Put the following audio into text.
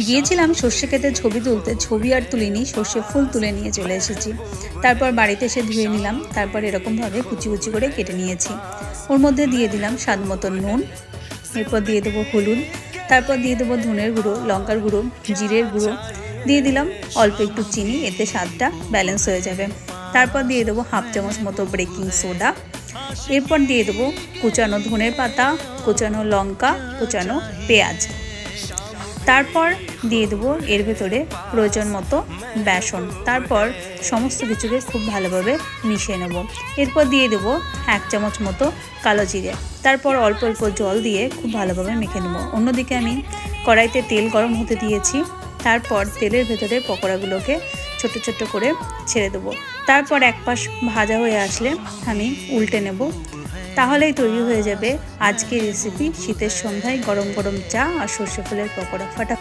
গিয়েছিলাম সর্ষে ক্ষেতে ছবি তুলতে, ছবি আর তুলিনি, সর্ষে ফুল তুলে নিয়ে চলে এসেছি। তারপর বাড়িতে এসে ধুয়ে নিলাম, তারপর এরকমভাবে কুচি কুচি করে কেটে নিয়েছি। ওর মধ্যে দিয়ে দিলাম স্বাদ মতন নুন, এরপর দিয়ে দেবো হলুদ, তারপর দিয়ে দেবো ধনের গুঁড়ো, লঙ্কার গুঁড়ো, জিরের গুঁড়ো, দিয়ে দিলাম অল্প একটু চিনি, এতে স্বাদটা ব্যালেন্স হয়ে যাবে। তারপর দিয়ে দেবো হাফ চামচ মতো বেকিং সোডা, এরপর দিয়ে দেবো কুচানো ধনের পাতা, কুচানো লঙ্কা, কুচানো পেঁয়াজ, তারপর দিয়ে দেবো এর ভেতরে প্রয়োজন মতো বেসন। তারপর সমস্ত কিছুকে খুব ভালোভাবে মিশিয়ে নেব। এরপর দিয়ে দেবো 1 চামচ মতো কালো জিরে, তারপর অল্প অল্প জল দিয়ে খুব ভালোভাবে মেখে নেব। অন্যদিকে আমি কড়াইতে তেল গরম হতে দিয়েছি, তারপর তেলের ভেতরে পকোড়াগুলোকে ছোট ছোট করে ছেড়ে দেবো। তারপর এক পাশ ভাজা হয়ে আসলে আমি উল্টে নেব। তাহলেই তৈরি হয়ে যাবে আজকের রেসিপি, শীতের সন্ধ্যায় গরম গরম চা আর সর্ষে ফুলের পকোড়া।